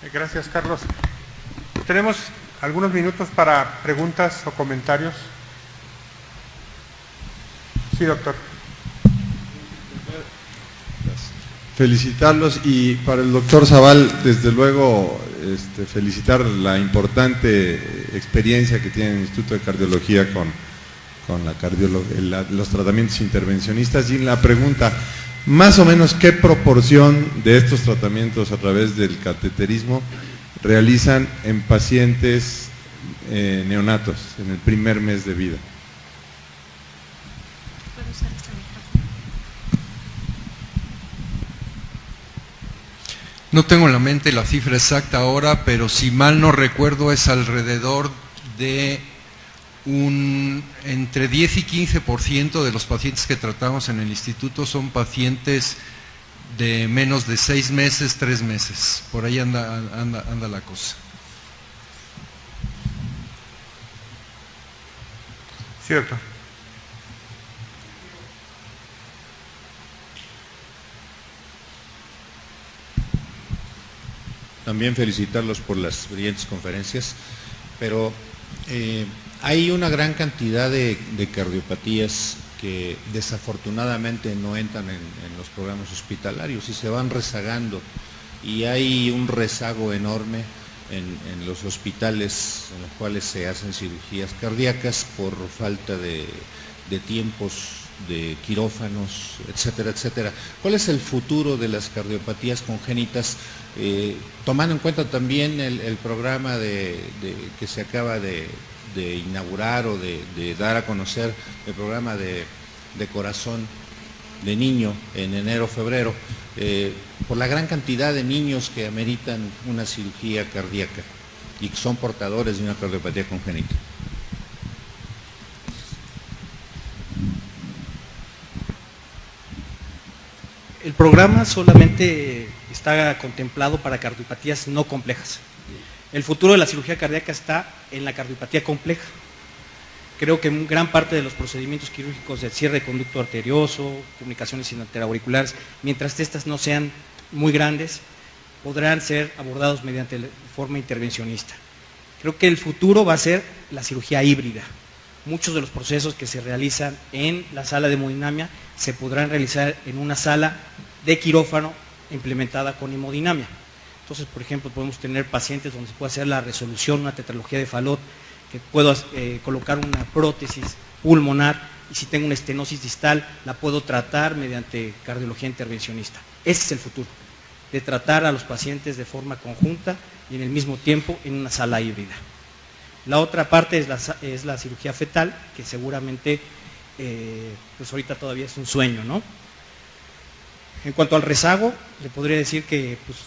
Gracias, Carlos. Tenemos algunos minutos para preguntas o comentarios. Sí, doctor. Felicitarlos, y para el doctor Zaval, desde luego, felicitar la importante experiencia que tiene el Instituto de Cardiología con los tratamientos intervencionistas. Y la pregunta, más o menos, ¿qué proporción de estos tratamientos a través del cateterismo realizan en pacientes neonatos en el primer mes de vida? No tengo en la mente la cifra exacta ahora, pero si mal no recuerdo es alrededor de entre 10 y 15% de los pacientes que tratamos en el instituto son pacientes de menos de 6 meses, 3 meses. Por ahí anda la cosa. Cierto. También felicitarlos por las brillantes conferencias, pero hay una gran cantidad de cardiopatías que desafortunadamente no entran en los programas hospitalarios y se van rezagando, y hay un rezago enorme en los hospitales en los cuales se hacen cirugías cardíacas por falta de tiempos, de quirófanos, etcétera, etcétera. ¿Cuál es el futuro de las cardiopatías congénitas, tomando en cuenta también el programa que se acaba de inaugurar o de dar a conocer, el programa de corazón de niño en enero, febrero, por la gran cantidad de niños que ameritan una cirugía cardíaca y que son portadores de una cardiopatía congénita? El programa solamente está contemplado para cardiopatías no complejas. El futuro de la cirugía cardíaca está en la cardiopatía compleja. Creo que gran parte de los procedimientos quirúrgicos de cierre de conducto arterioso, comunicaciones interauriculares, mientras estas no sean muy grandes, podrán ser abordados mediante forma intervencionista. Creo que el futuro va a ser la cirugía híbrida. Muchos de los procesos que se realizan en la sala de hemodinamia se podrán realizar en una sala de quirófano implementada con hemodinamia. Entonces, por ejemplo, podemos tener pacientes donde se puede hacer la resolución, una tetralogía de Fallot, que puedo colocar una prótesis pulmonar, y si tengo una estenosis distal, la puedo tratar mediante cardiología intervencionista. Ese es el futuro, de tratar a los pacientes de forma conjunta y en el mismo tiempo en una sala híbrida. La otra parte es la cirugía fetal, que seguramente, pues ahorita todavía es un sueño, ¿no? En cuanto al rezago, le podría decir que pues,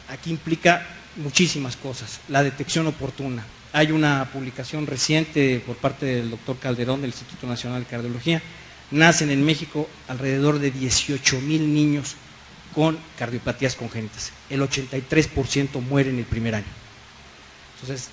aquí implica muchísimas cosas. La detección oportuna. Hay una publicación reciente por parte del doctor Calderón del Instituto Nacional de Cardiología. Nacen en México alrededor de 18,000 niños con cardiopatías congénitas. El 83% muere en el primer año. Entonces,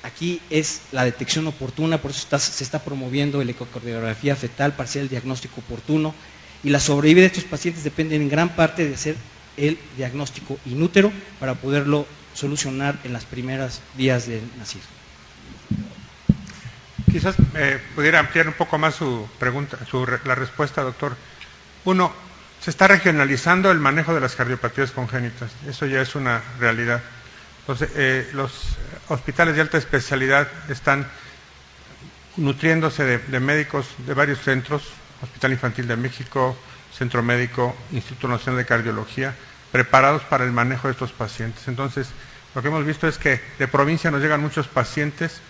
aquí es la detección oportuna, por eso se está promoviendo la ecocardiografía fetal para hacer el diagnóstico oportuno, y la sobrevida de estos pacientes depende en gran parte de hacer el diagnóstico in útero para poderlo solucionar en las primeras días del nacido. Quizás pudiera ampliar un poco más su pregunta, la respuesta, doctor. Uno, se está regionalizando el manejo de las cardiopatías congénitas, eso ya es una realidad. Entonces, los hospitales de alta especialidad están nutriéndose de médicos de varios centros, Hospital Infantil de México, Centro Médico, Instituto Nacional de Cardiología, preparados para el manejo de estos pacientes. Entonces, lo que hemos visto es que de provincia nos llegan muchos pacientes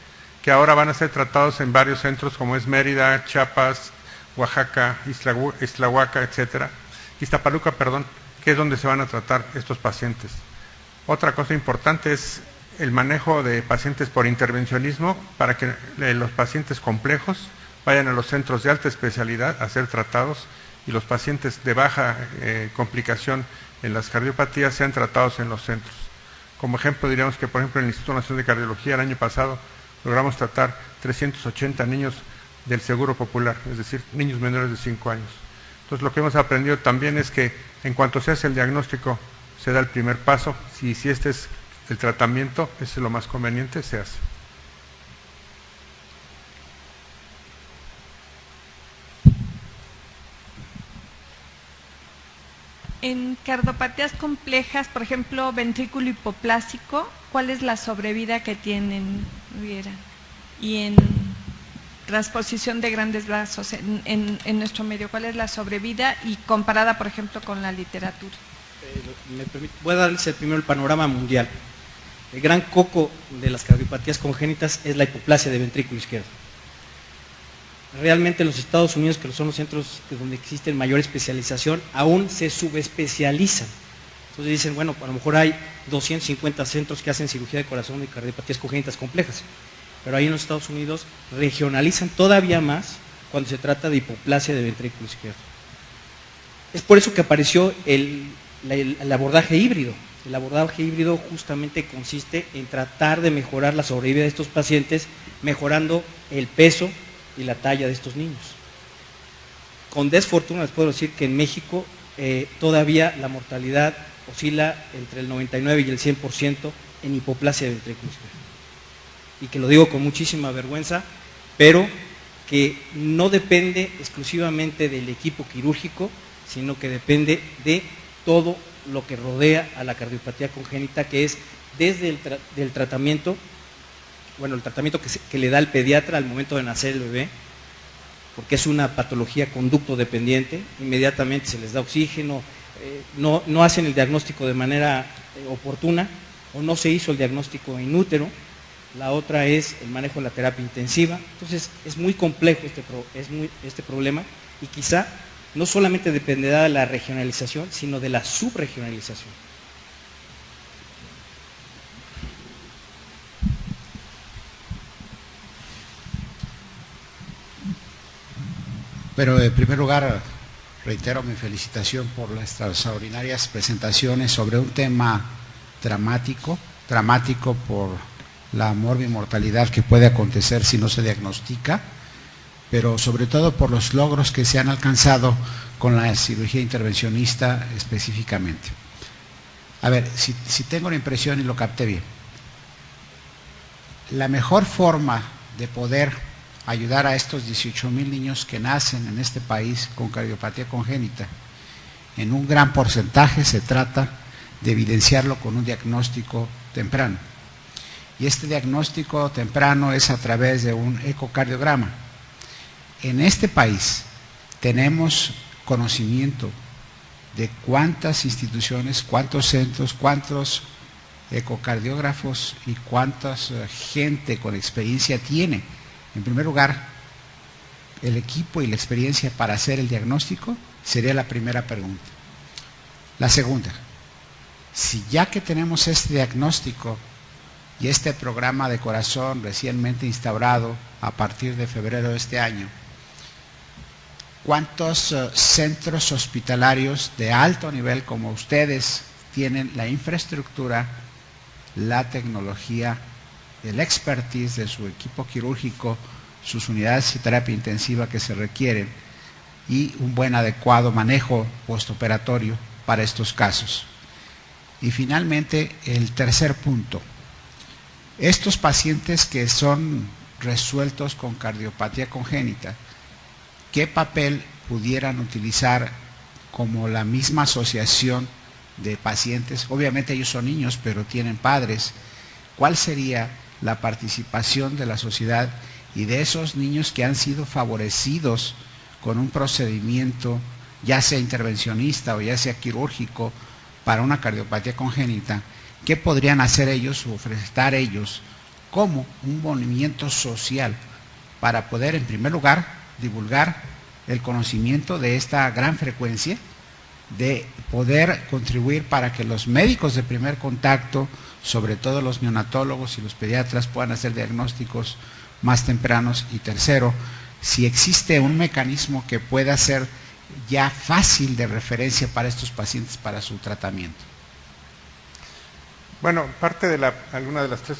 que ahora van a ser tratados en varios centros, como es Mérida, Chiapas, Oaxaca, Ixtlahuaca, etcétera, Iztapaluca, perdón, que es donde se van a tratar estos pacientes. Otra cosa importante es el manejo de pacientes por intervencionismo, para que los pacientes complejos vayan a los centros de alta especialidad a ser tratados, y los pacientes de baja complicación en las cardiopatías sean tratados en los centros. Como ejemplo, diríamos que, por ejemplo, en el Instituto Nacional de Cardiología el año pasado logramos tratar 380 niños del Seguro Popular, es decir, niños menores de 5 años. Entonces, lo que hemos aprendido también es que en cuanto se hace el diagnóstico se da el primer paso. Si este es el tratamiento, ese es lo más conveniente, se hace. En cardiopatías complejas, por ejemplo, ventrículo hipoplásico, ¿cuál es la sobrevida que tienen, Riera? Y en transposición de grandes vasos en nuestro medio, ¿cuál es la sobrevida y comparada, por ejemplo, con la literatura? Voy a darles primero el panorama mundial. El gran coco de las cardiopatías congénitas es la hipoplasia de ventrículo izquierdo. Realmente en los Estados Unidos, que son los centros donde existe mayor especialización, aún se subespecializan. Entonces dicen, bueno, a lo mejor hay 250 centros que hacen cirugía de corazón y cardiopatías congénitas complejas, pero ahí en los Estados Unidos regionalizan todavía más cuando se trata de hipoplasia de ventrículo izquierdo. Es por eso que apareció el abordaje híbrido. El abordaje híbrido justamente consiste en tratar de mejorar la sobrevida de estos pacientes, mejorando el peso y la talla de estos niños. Con desfortuna les puedo decir que en México todavía la mortalidad oscila entre el 99 y el 100% en hipoplasia de ventrículo izquierdo. Y que lo digo con muchísima vergüenza, pero que no depende exclusivamente del equipo quirúrgico, sino que depende de todo lo que rodea a la cardiopatía congénita, que es desde el tratamiento, bueno, el tratamiento que le da el pediatra al momento de nacer el bebé, porque es una patología conducto dependiente, inmediatamente se les da oxígeno, no hacen el diagnóstico de manera oportuna, o no se hizo el diagnóstico in útero. La otra es el manejo de la terapia intensiva. Entonces es muy complejo este problema, y quizá no solamente dependerá de la regionalización, sino de la subregionalización. Pero en primer lugar, reitero mi felicitación por las extraordinarias presentaciones sobre un tema dramático por la morbimortalidad que puede acontecer si no se diagnostica, pero sobre todo por los logros que se han alcanzado con la cirugía intervencionista específicamente. A ver, si tengo la impresión y lo capté bien, la mejor forma de poder ayudar a estos 18,000 niños que nacen en este país con cardiopatía congénita, en un gran porcentaje se trata de evidenciarlo con un diagnóstico temprano. Y este diagnóstico temprano es a través de un ecocardiograma. En este país tenemos conocimiento de cuántas instituciones, cuántos centros, cuántos ecocardiógrafos y cuánta gente con experiencia tiene. En primer lugar, el equipo y la experiencia para hacer el diagnóstico sería la primera pregunta. La segunda, si ya que tenemos este diagnóstico y este programa de corazón recientemente instaurado a partir de febrero de este año, ¿cuántos centros hospitalarios de alto nivel como ustedes tienen la infraestructura, la tecnología, el expertise de su equipo quirúrgico, sus unidades de terapia intensiva que se requieren y un buen adecuado manejo postoperatorio para estos casos? Y finalmente, el tercer punto, estos pacientes que son resueltos con cardiopatía congénita, ¿qué papel pudieran utilizar como la misma asociación de pacientes? Obviamente ellos son niños, pero tienen padres. ¿Cuál sería la participación de la sociedad y de esos niños que han sido favorecidos con un procedimiento, ya sea intervencionista o ya sea quirúrgico, para una cardiopatía congénita? ¿Qué podrían hacer ellos o ofrecer ellos como un movimiento social para poder, en primer lugar, divulgar el conocimiento de esta gran frecuencia, de poder contribuir para que los médicos de primer contacto, sobre todo los neonatólogos y los pediatras, puedan hacer diagnósticos más tempranos? Y tercero, si existe un mecanismo que pueda ser ya fácil de referencia para estos pacientes para su tratamiento. Bueno, parte de alguna de las tres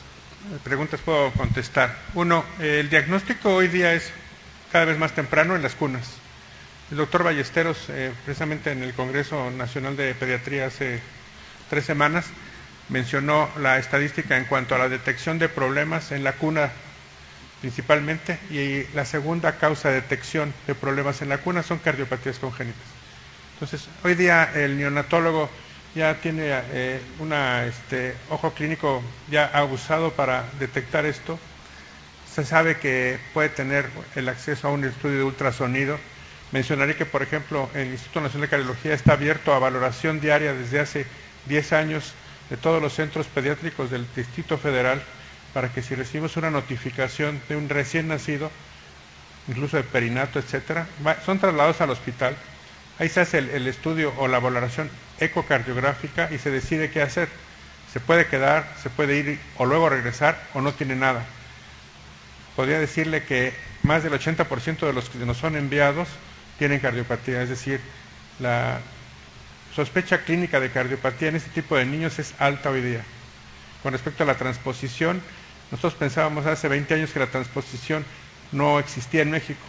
preguntas puedo contestar. Uno, el diagnóstico hoy día es cada vez más temprano en las cunas. El doctor Ballesteros, precisamente en el Congreso Nacional de Pediatría hace 3 semanas, mencionó la estadística en cuanto a la detección de problemas en la cuna principalmente, y la segunda causa de detección de problemas en la cuna son cardiopatías congénitas. Entonces, hoy día el neonatólogo ya tiene ojo clínico ya abusado para detectar esto. Se sabe que puede tener el acceso a un estudio de ultrasonido. Mencionaré que, por ejemplo, el Instituto Nacional de Cardiología está abierto a valoración diaria desde hace 10 años de todos los centros pediátricos del Distrito Federal, para que si recibimos una notificación de un recién nacido, incluso de perinato, etcétera, son trasladados al hospital. Ahí se hace el estudio o la valoración ecocardiográfica y se decide qué hacer. Se puede quedar, se puede ir o luego regresar, o no tiene nada. Podría decirle que más del 80% de los que nos son enviados tienen cardiopatía, es decir, la sospecha clínica de cardiopatía en este tipo de niños es alta hoy día. Con respecto a la transposición, nosotros pensábamos hace 20 años que la transposición no existía en México.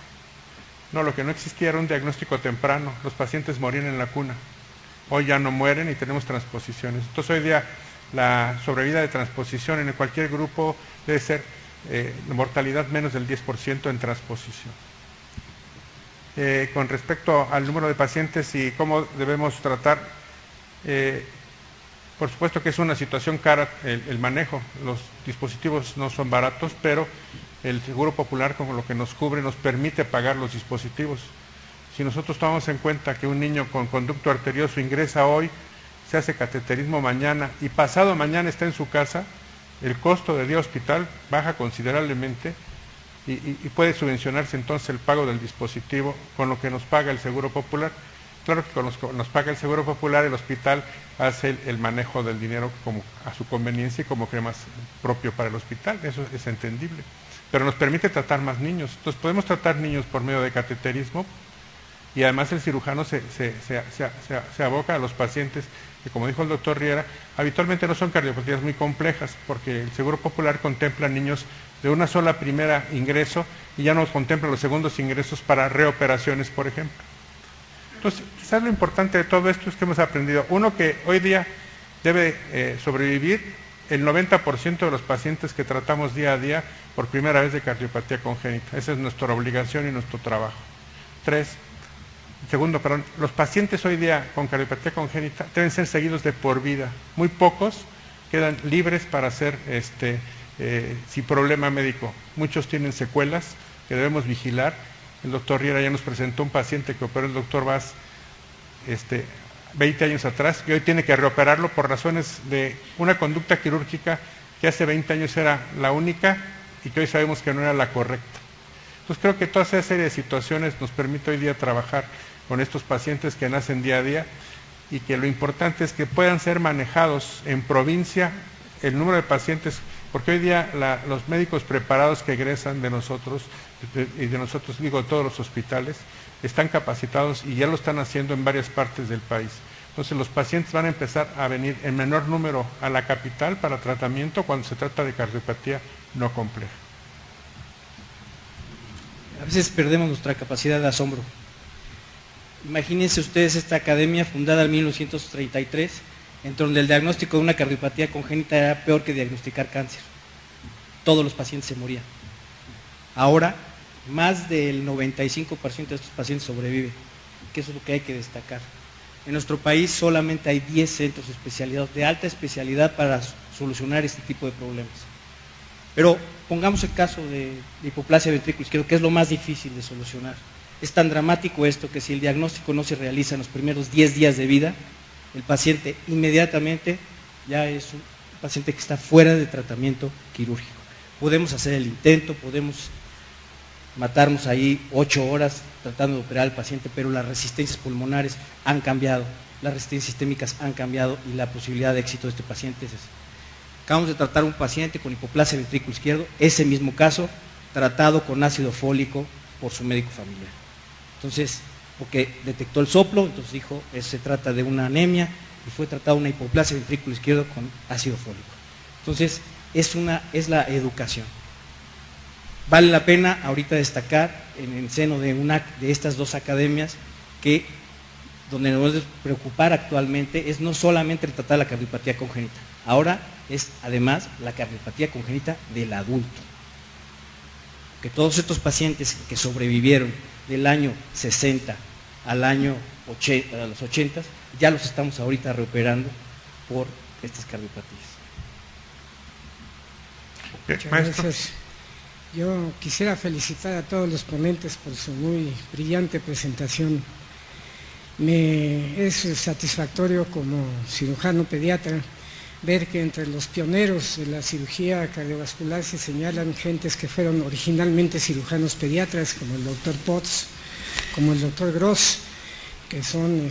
No, lo que no existía era un diagnóstico temprano, los pacientes morían en la cuna. Hoy ya no mueren y tenemos transposiciones. Entonces hoy día la sobrevida de transposición en cualquier grupo debe ser mortalidad menos del 10% en transposición. Con respecto al número de pacientes y cómo debemos tratar, por supuesto que es una situación cara el manejo, los dispositivos no son baratos, pero el Seguro Popular, con lo que nos cubre, nos permite pagar los dispositivos. Si nosotros tomamos en cuenta que un niño con conducto arterioso ingresa hoy, se hace cateterismo mañana y pasado mañana está en su casa, el costo de día hospital baja considerablemente y puede subvencionarse entonces el pago del dispositivo con lo que nos paga el Seguro Popular. Claro que con lo que nos paga el Seguro Popular, el hospital hace el manejo del dinero como a su conveniencia y como cree más propio para el hospital, eso es entendible. Pero nos permite tratar más niños. Entonces podemos tratar niños por medio de cateterismo y además el cirujano se aboca a los pacientes que, como dijo el doctor Riera, habitualmente no son cardiopatías muy complejas, porque el Seguro Popular contempla niños de una sola primera ingreso y ya no contempla los segundos ingresos para reoperaciones, por ejemplo. Entonces, quizás lo importante de todo esto es que hemos aprendido, uno, que hoy día debe sobrevivir el 90% de los pacientes que tratamos día a día por primera vez de cardiopatía congénita. Esa es nuestra obligación y nuestro trabajo. Segundo, los pacientes hoy día con cardiopatía congénita deben ser seguidos de por vida. Muy pocos quedan libres para hacer sin problema médico. Muchos tienen secuelas que debemos vigilar. El doctor Riera ya nos presentó un paciente que operó el doctor Vaz 20 años atrás y hoy tiene que reoperarlo por razones de una conducta quirúrgica que hace 20 años era la única y que hoy sabemos que no era la correcta. Entonces creo que toda esa serie de situaciones nos permite hoy día trabajar con estos pacientes que nacen día a día y que lo importante es que puedan ser manejados en provincia el número de pacientes, porque hoy día los médicos preparados que egresan de nosotros, digo todos los hospitales, están capacitados y ya lo están haciendo en varias partes del país. Entonces los pacientes van a empezar a venir en menor número a la capital para tratamiento cuando se trata de cardiopatía no compleja. A veces perdemos nuestra capacidad de asombro. Imagínense ustedes esta academia fundada en 1933, en donde el diagnóstico de una cardiopatía congénita era peor que diagnosticar cáncer. Todos los pacientes se morían. Ahora, más del 95% de estos pacientes sobreviven, que eso es lo que hay que destacar. En nuestro país solamente hay 10 centros especializados de alta especialidad para solucionar este tipo de problemas. Pero pongamos el caso de hipoplasia ventrículo izquierdo, que es lo más difícil de solucionar. Es tan dramático esto que si el diagnóstico no se realiza en los primeros 10 días de vida, el paciente inmediatamente ya es un paciente que está fuera de tratamiento quirúrgico. Podemos hacer el intento, podemos matarnos ahí 8 horas tratando de operar al paciente, pero las resistencias pulmonares han cambiado, las resistencias sistémicas han cambiado y la posibilidad de éxito de este paciente es esa. Acabamos de tratar a un paciente con hipoplasia ventrículo izquierdo, ese mismo caso, tratado con ácido fólico por su médico familiar. Entonces, porque detectó el soplo, entonces dijo, se trata de una anemia y fue tratado una hipoplasia ventrículo izquierdo con ácido fólico. Entonces, es la educación. Vale la pena ahorita destacar en el seno de estas dos academias que donde nos debe preocupar actualmente es no solamente el tratar la cardiopatía congénita, ahora es además la cardiopatía congénita del adulto. Que todos estos pacientes que sobrevivieron del año 60 al año a los 80, ya los estamos ahorita reoperando por estas cardiopatías. Muchas Maestro. gracias. Yo quisiera felicitar a todos los ponentes por su muy brillante presentación. Me es satisfactorio como cirujano pediatra ver que entre los pioneros de la cirugía cardiovascular se señalan gentes que fueron originalmente cirujanos pediatras, como el doctor Potts, como el doctor Gross, que son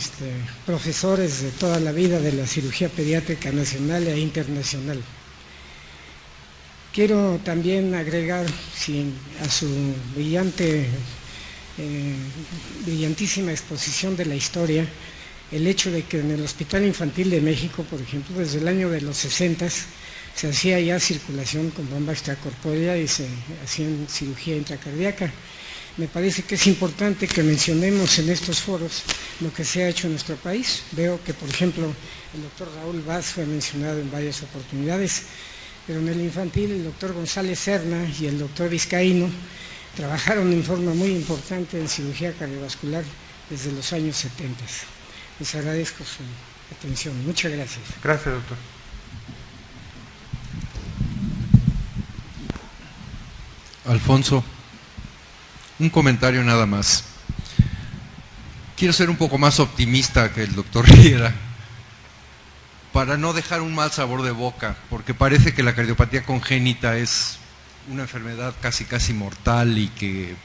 profesores de toda la vida de la cirugía pediátrica nacional e internacional. Quiero también agregar a su brillantísima exposición de la historia, el hecho de que en el Hospital Infantil de México, por ejemplo, desde el año de los 60 se hacía ya circulación con bomba extracorpórea y se hacía cirugía intracardíaca. Me parece que es importante que mencionemos en estos foros lo que se ha hecho en nuestro país. Veo que, por ejemplo, el doctor Raúl Vaz fue mencionado en varias oportunidades, pero en el infantil el doctor González Serna y el doctor Vizcaíno trabajaron en forma muy importante en cirugía cardiovascular desde los años 70. Les agradezco su atención. Muchas gracias. Gracias, doctor. Alfonso, un comentario nada más. Quiero ser un poco más optimista que el doctor Riera, para no dejar un mal sabor de boca, porque parece que la cardiopatía congénita es una enfermedad casi mortal y que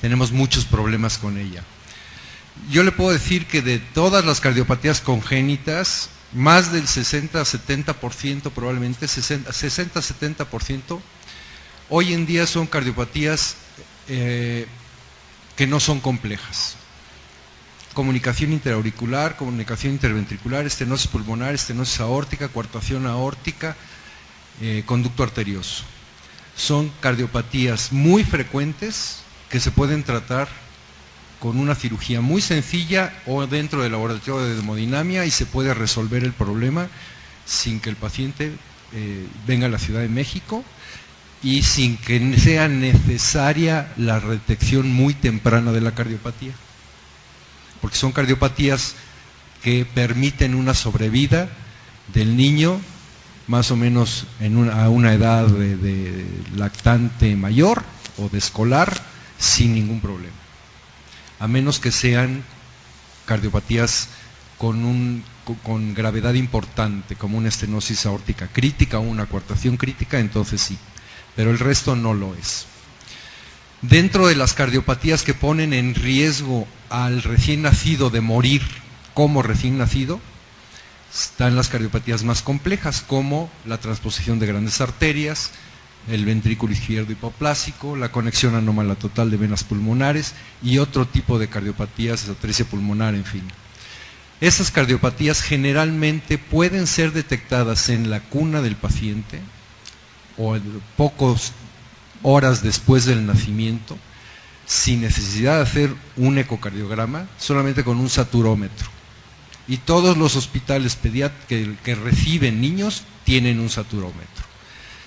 tenemos muchos problemas con ella. Yo le puedo decir que de todas las cardiopatías congénitas, más del 60-70%, probablemente 60-70%, hoy en día son cardiopatías que no son complejas. Comunicación interauricular, comunicación interventricular, estenosis pulmonar, estenosis aórtica, coartación aórtica, conducto arterioso. Son cardiopatías muy frecuentes que se pueden tratar con una cirugía muy sencilla o dentro del laboratorio de hemodinamia y se puede resolver el problema sin que el paciente venga a la Ciudad de México y sin que sea necesaria la detección muy temprana de la cardiopatía. Porque son cardiopatías que permiten una sobrevida del niño más o menos a una edad de lactante mayor o de escolar sin ningún problema, a menos que sean cardiopatías con gravedad importante, como una estenosis aórtica crítica o una coartación crítica, entonces sí, pero el resto no lo es. Dentro de las cardiopatías que ponen en riesgo al recién nacido de morir como recién nacido, están las cardiopatías más complejas, como la transposición de grandes arterias, el ventrículo izquierdo hipoplásico, la conexión anómala total de venas pulmonares y otro tipo de cardiopatías, atresia pulmonar, en fin. Estas cardiopatías generalmente pueden ser detectadas en la cuna del paciente o pocas horas después del nacimiento, sin necesidad de hacer un ecocardiograma, solamente con un saturómetro. Y todos los hospitales que reciben niños tienen un saturómetro.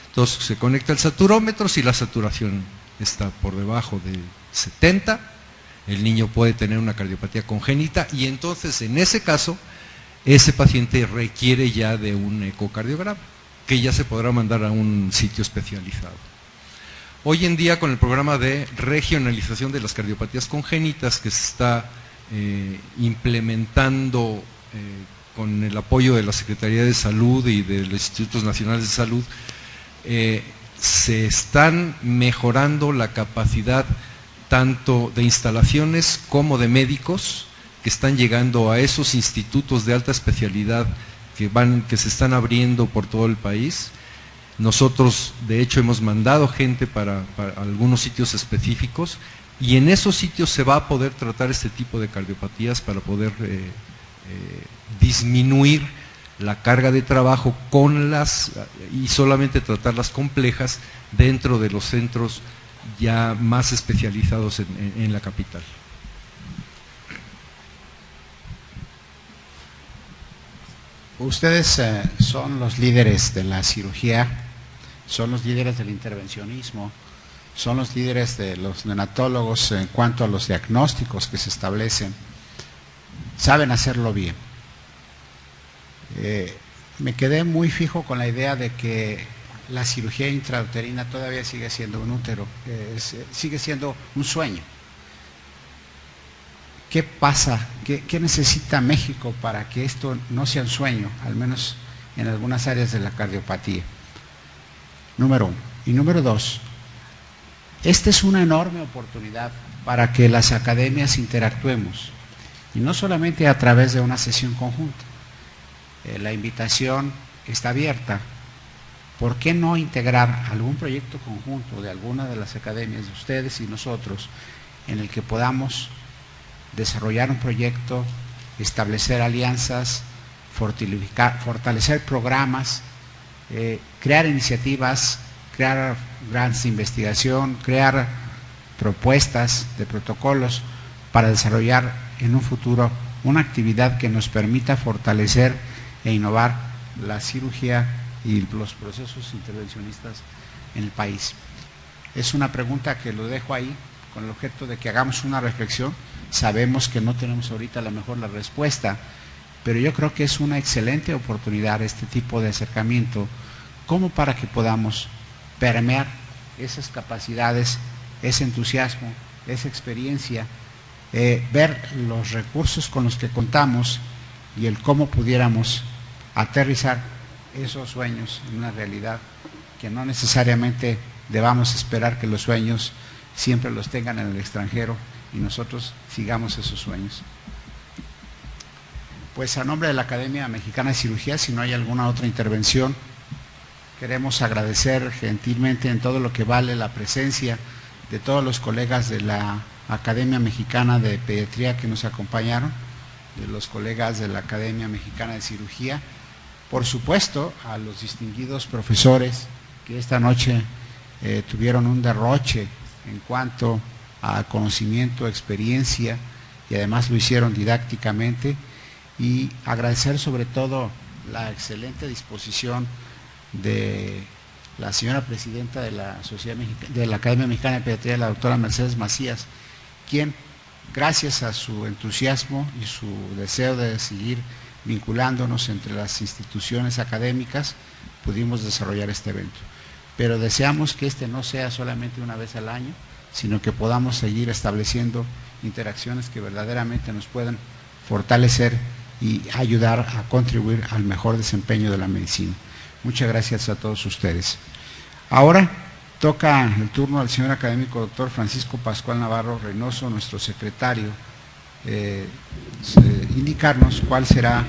Entonces se conecta el saturómetro, si la saturación está por debajo de 70, el niño puede tener una cardiopatía congénita y entonces en ese caso, ese paciente requiere ya de un ecocardiograma, que ya se podrá mandar a un sitio especializado. Hoy en día, con el programa de regionalización de las cardiopatías congénitas que se está implementando con el apoyo de la Secretaría de Salud y de los Institutos Nacionales de Salud, se están mejorando la capacidad tanto de instalaciones como de médicos que están llegando a esos institutos de alta especialidad que se están abriendo por todo el país. Nosotros, de hecho, hemos mandado gente para algunos sitios específicos y en esos sitios se va a poder tratar este tipo de cardiopatías para poder disminuir la carga de trabajo y solamente tratar las complejas dentro de los centros ya más especializados en la capital. Ustedes son los líderes de la cirugía, son los líderes del intervencionismo, son los líderes de los neonatólogos en cuanto a los diagnósticos que se establecen. Saben hacerlo bien. Me quedé muy fijo con la idea de que la cirugía intrauterina todavía sigue siendo un útero, sigue siendo un sueño. ¿Qué pasa? ¿Qué necesita México para que esto no sea un sueño, al menos en algunas áreas de la cardiopatía? Número 1. Y número 2, esta es una enorme oportunidad para que las academias interactuemos, y no solamente a través de una sesión conjunta. La invitación está abierta. ¿Por qué no integrar algún proyecto conjunto de alguna de las academias de ustedes y nosotros en el que podamos desarrollar un proyecto, establecer alianzas, fortalecer programas, crear iniciativas, crear grants de investigación, crear propuestas de protocolos para desarrollar en un futuro una actividad que nos permita fortalecer e innovar la cirugía y los procesos intervencionistas en el país? Es una pregunta que lo dejo ahí con el objeto de que hagamos una reflexión. Sabemos que no tenemos ahorita a lo mejor la respuesta, pero yo creo que es una excelente oportunidad este tipo de acercamiento, como para que podamos permear esas capacidades, ese entusiasmo, esa experiencia, ver los recursos con los que contamos y el cómo pudiéramos aterrizar esos sueños en una realidad, que no necesariamente debamos esperar que los sueños siempre los tengan en el extranjero y nosotros sigamos esos sueños. Pues a nombre de la Academia Mexicana de Cirugía, si no hay alguna otra intervención, queremos agradecer gentilmente en todo lo que vale la presencia de todos los colegas de la Academia Mexicana de Pediatría que nos acompañaron, de los colegas de la Academia Mexicana de Cirugía, por supuesto a los distinguidos profesores que esta noche tuvieron un derroche en cuanto a conocimiento, experiencia, y además lo hicieron didácticamente, y agradecer sobre todo la excelente disposición de la señora presidenta de la Academia Mexicana de Pediatría, la doctora Mercedes Macías, quien, gracias a su entusiasmo y su deseo de seguir vinculándonos entre las instituciones académicas, pudimos desarrollar este evento. Pero deseamos que este no sea solamente una vez al año, sino que podamos seguir estableciendo interacciones que verdaderamente nos puedan fortalecer y ayudar a contribuir al mejor desempeño de la medicina. Muchas gracias a todos ustedes. Ahora toca el turno al señor académico doctor Francisco Pascual Navarro Reynoso, nuestro secretario, indicarnos cuál será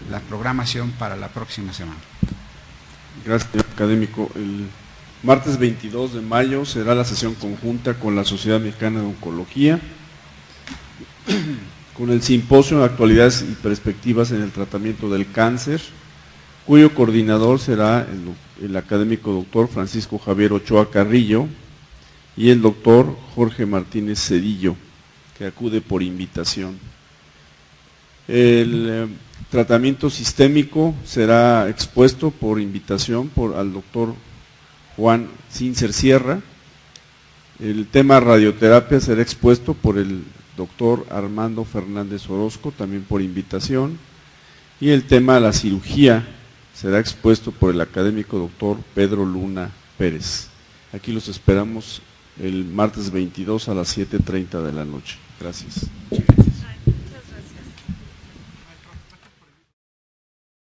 la programación para la próxima semana. Gracias, señor académico. El martes 22 de mayo será la sesión conjunta con la Sociedad Mexicana de Oncología, con el simposio de actualidades y perspectivas en el tratamiento del cáncer, cuyo coordinador será el académico doctor Francisco Javier Ochoa Carrillo y el doctor Jorge Martínez Cedillo, que acude por invitación. El tratamiento sistémico será expuesto por invitación al doctor Juan Cincer Sierra. El tema radioterapia será expuesto por el doctor Armando Fernández Orozco, también por invitación. Y el tema de la cirugía será expuesto por el académico doctor Pedro Luna Pérez. Aquí los esperamos el martes 22 a las 7:30 de la noche. Gracias.